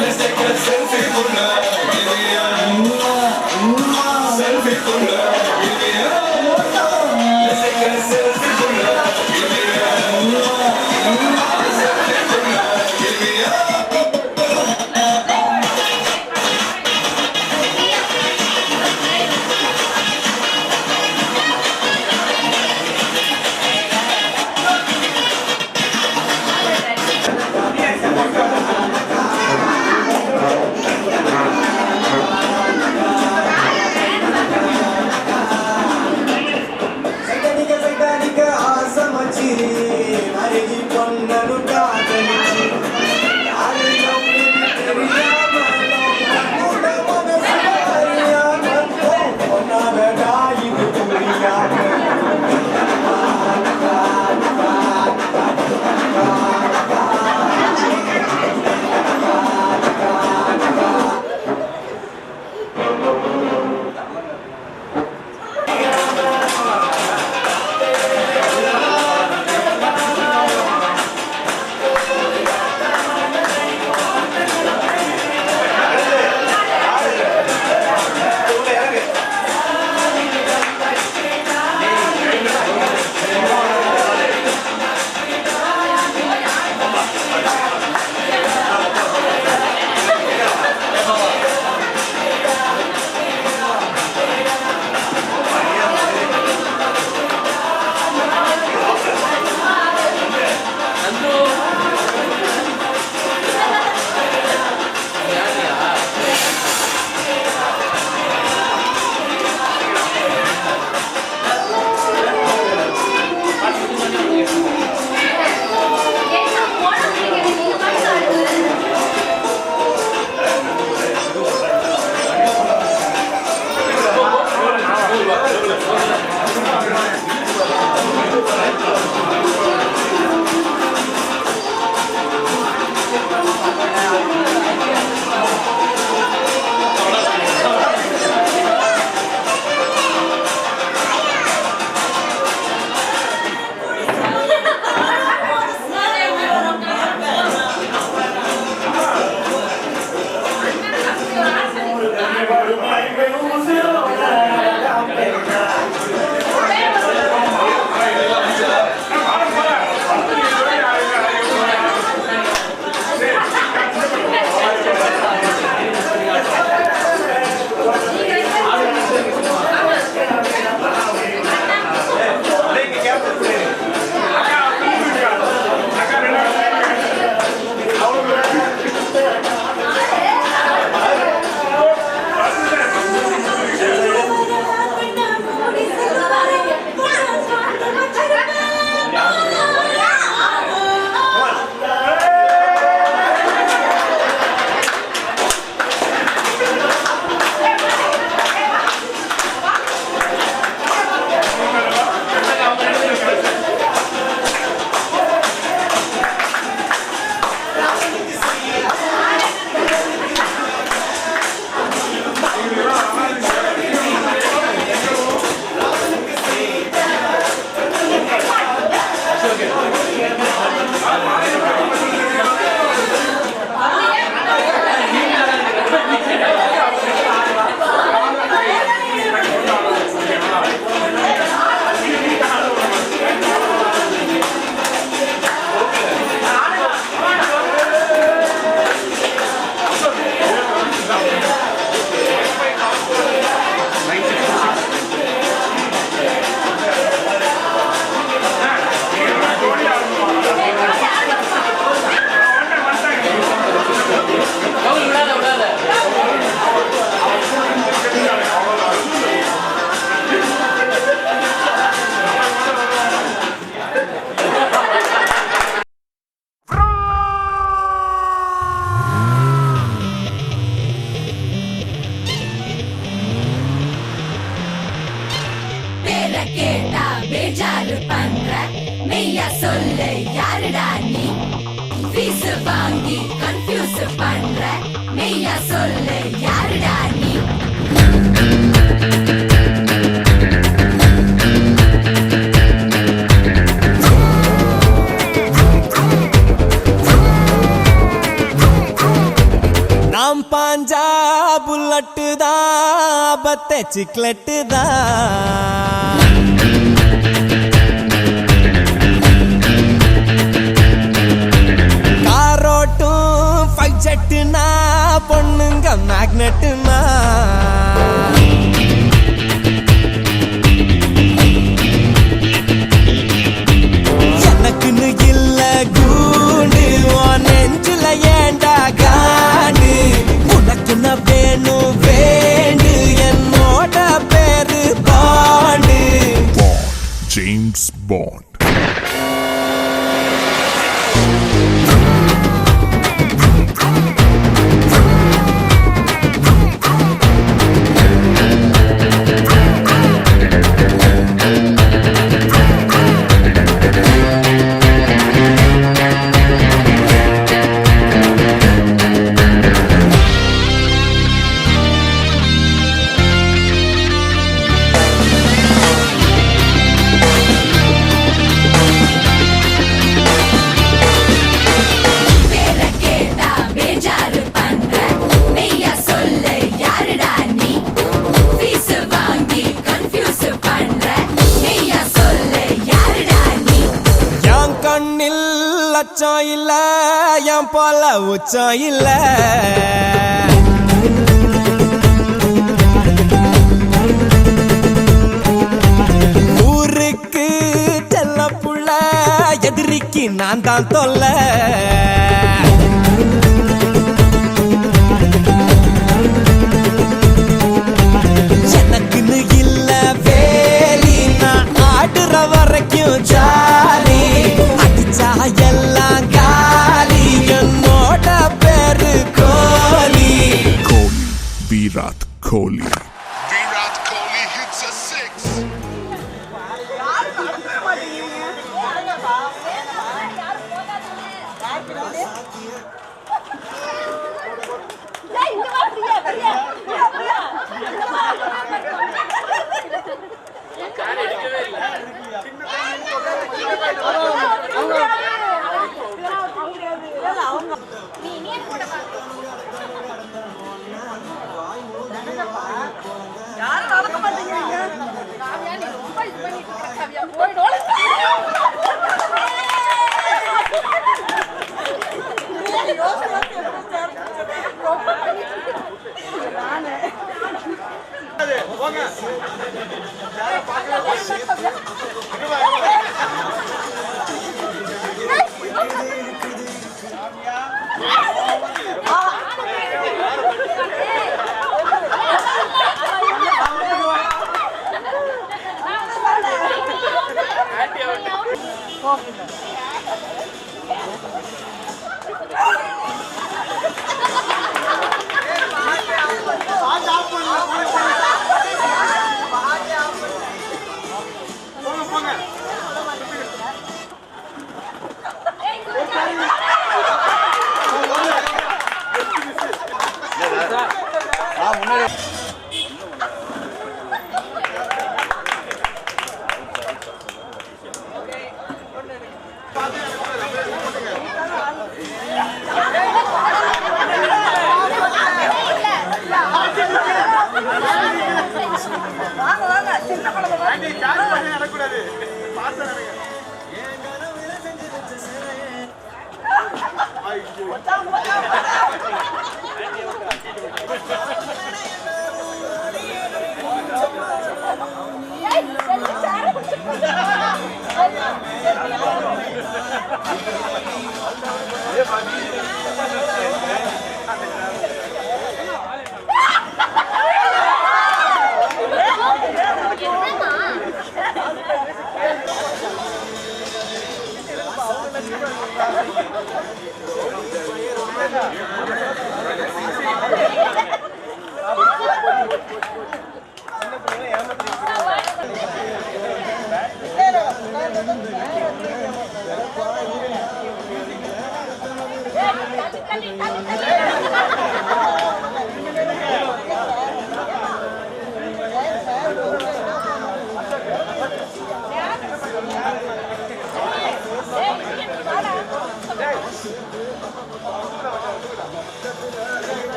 Let's take a selfie. நாம் பாஞ்சா bullet தான் பத்த சிக்லெட்டு தான் காரோட்டும் ஃபைட் செட்டுனா பொண்ணுங்க மேக்னெட்டுனா எனக்குன்னு இல்ல கூண்டு நெஞ்சுல ஏண்டா காண்டு உனக்குன்னு வேணும் வேண்டு என்னோட பேரு பாண்டு James Bond. லட்சம் இல்ல என் போல உச்சம் இல்ல ஊருக்கு செல்ல புள்ள எதிரிக்கு நான் தான் தொல்ல எனக்குன்னு இல்ல வேலி நான் ஆடுற வரைக்கும் ஜாலி அடிச்சா எல்லாம் காலி என்னோட பேரு கோலி Virat Kohli. Virat Kohli hits a six.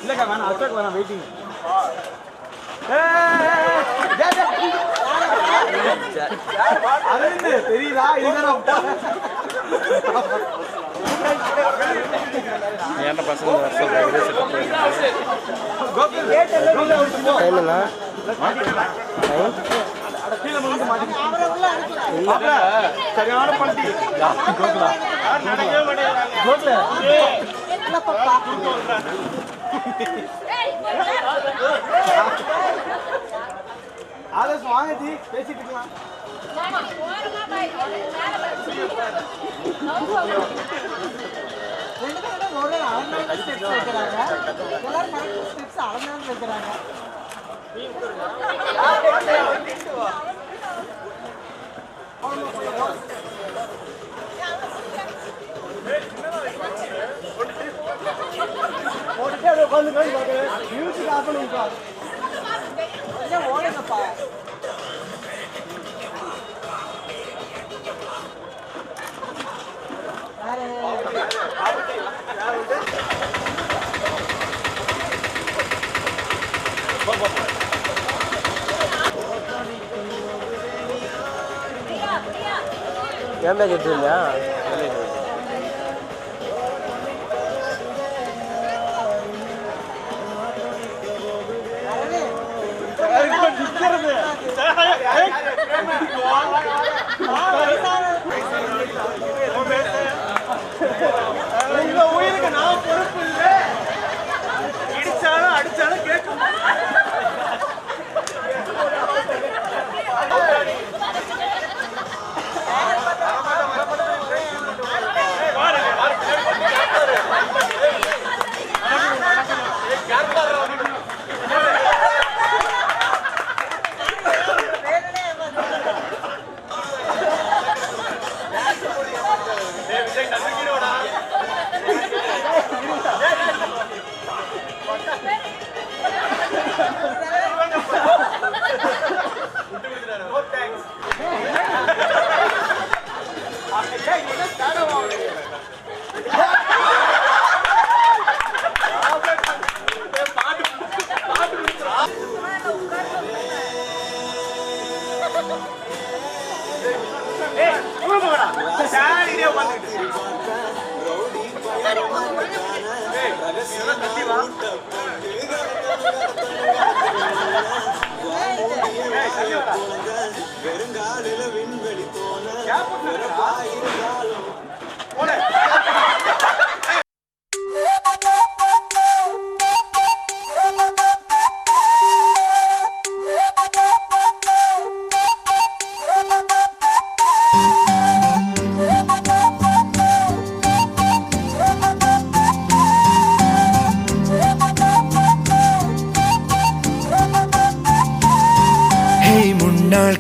இல்லக்கா வேணாம் அசோக் வேணாம் வெயிட்டிங் அரவிந்த் தெரியுதா இதுதான் என்ன பசங்க சரியான பண்டி ஆலோஸ் வாங்க ஜி பேசிட்டு இருக்கலாம் மியூசிக் ஆஃப் பண்ணுங்க ஓடுங்கப்பா ஏன் கேட்டுருந்தா உங்க உயிருக்கு நான் பொறுப்பு இல்லை இடிச்சாலும் அடிச்சாலும் கேட்கும்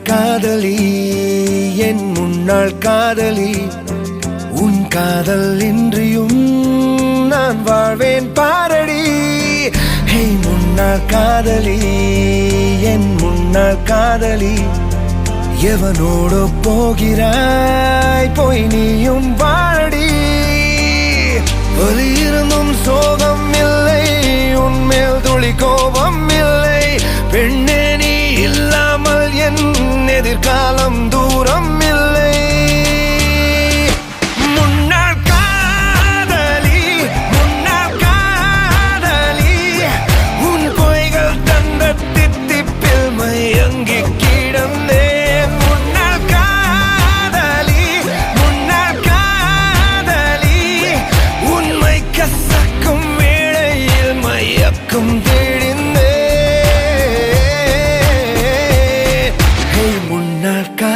காதலி என் முன்னாள் காதலி உன் காதல் இன்றியும் நான் வாழ்வேன் பாரடி ஹே முன்னாள் காதலி என் முன்னாள் காதலி எவனோடு போகிறாய் போய் நீயும் வாழடி வலி இருந்தும் சோகம் இல்லை உன்மேல் துளி கோபம் இல்லை பெண்ணே நீ இல்லாமல் என் எதிர்காலம் தூரம் இல்லை முன்னாள் காதலி உன் பொய்கள் தந்த தித்திப்பில் மயங்கி கிடந்தேன் முன்னாள் காதலி உண்மை கசக்கும் வேளையில் மயக்கும்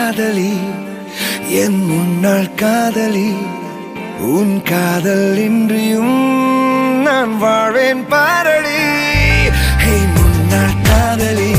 காதலி என் முன்னாள் காதலி உன் காதல் இன்றியும் நான் வாழ்வேன் பாரடி ஹே முன்னாள் காதலி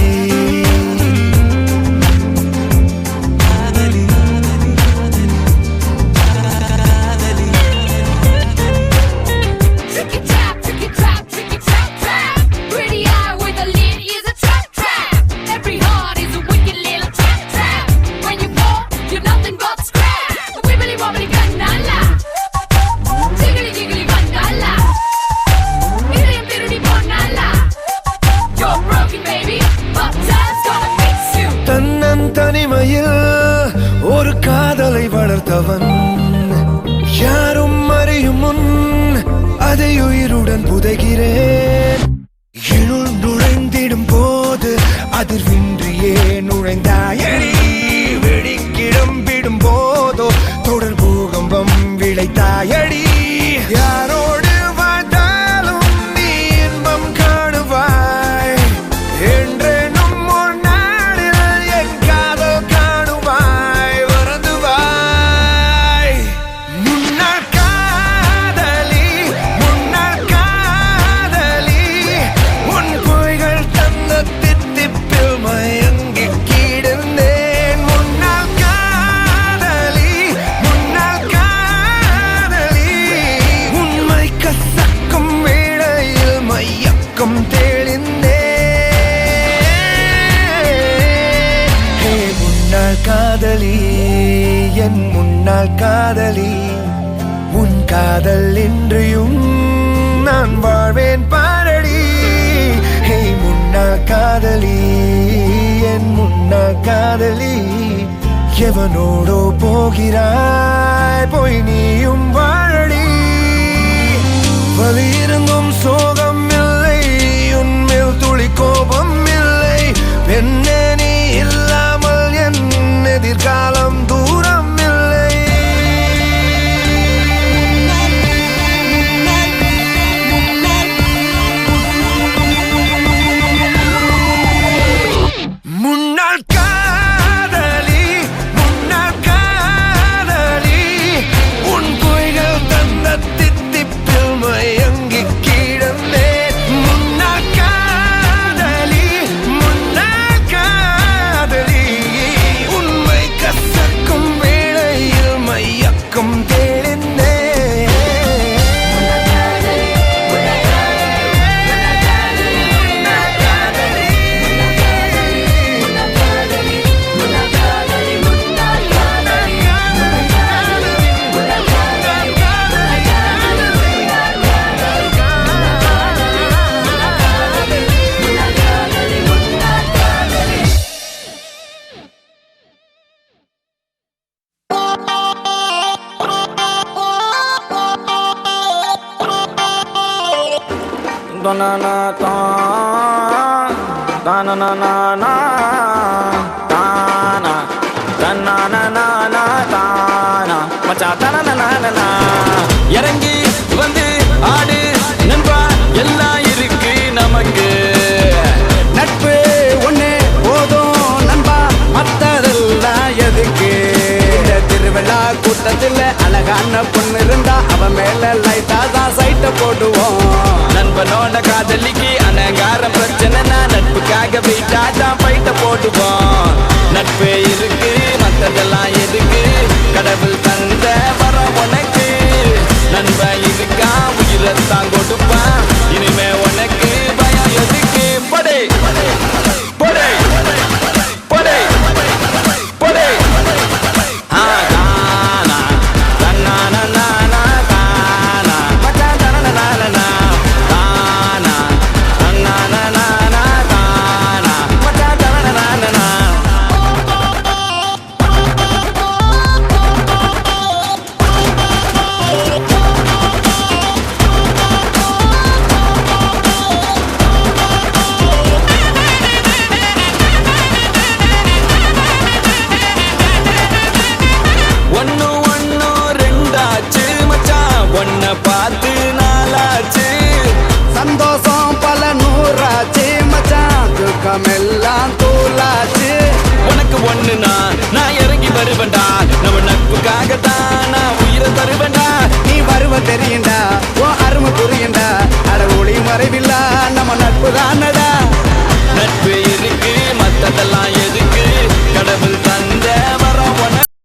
வளர்த்தவன் யாரும் அறியும் முன் அதை உயிருடன் புதைகிறேன். இருள் நுழைந்திடும் போது அதிர்வின்றியே நுழைந்தாயடி, வெடிக்கிடம்பிடும் போதோ தொடர் பூகம்பம் விளைத்தாயடி. யாரோடு வாழ்ந்தாலும் நீ இன்பம் காணுவாய் என்றேனும் ஒரு நாளில் என் காதல் காணுவாய், வருந்துவாய். முன்னாள் காதலி முன்னாள் காதலி உன் பொய்கள் தந்த தித்திப்பில் மயங்கி கிடந்தேன். முன்னாள் காதலி முன்னாள் காதலி உண்மை கசக்கும் வேளையில் மையக்கம் தெளிந்தேன். ஹே முன்னாள் காதலி என் முன்னாள் காதலி, உன் காதல் இன்றியும் நான் வாழ்வேன் பாரடி. ஹே முன்னாள் காதலி என் முன்னாள் காதலி, எவனோடோ போகிறாய் போய் நீயும் வாழடி. வலி இருந்தும் சோகம் இல்லை, உன்மேல் துளி கோபம் இல்லை. பெண்ணே நீ இல்லாமல் என் எதிர்காலம் தூரம் இல்லை. முன்னாள் காதலி முன்னாள் காதலி உன் பொய்கள் தந்த தித்திப்பில் மயங்கி கிடந்தேன். முன்னாள் காதலி முன்னாள் காதலி உண்மை கசக்கும் வேளையில் மையக்கம் தெளிந்தேன். இறங்கி வந்து ஆடு நண்பா, எல்லாம் இருக்கு நமக்கு. நட்பு ஒண்ணு போதும் நண்பா, மத்ததெல்லாம் எதுக்கு? இந்த திருவிழா கூட்டத்தில் அழகான பொண்ணு இருந்தா அவ மேல லைட்டா தான் சைட்ட போடுவோம். நண்பனோட காதலிக்கு அனகார பிரச்சனைனா நட்புக்காக வெயிட்டா தான் பைட்ட போடுவோம். நட்பு இருக்கு மத்ததெல்லாம் எதுக்கு? கடவுள் தந்த வர உனக்கு நண்ப இருக்கா, உயிரத்தான் கொடுப்பான். இனிமே உனக்கு பயம் எதுக்கு? படை படை படை படை. பார்த்து நாளாச்சு, சந்தோஷம் பல நூறாச்சு மச்சான், துக்கமெல்லாம் தூளாச்சு. உனக்கு ஒண்ணுனா நான் இறங்கி வருவேண்டா, நம்ம நட்புக்காகத்தான் நான் உயிரை தருவேண்டா. நீ வருவ தெரியுண்டா, ஓ அருமை புரியுண்டா, அட ஒளி மறைவில்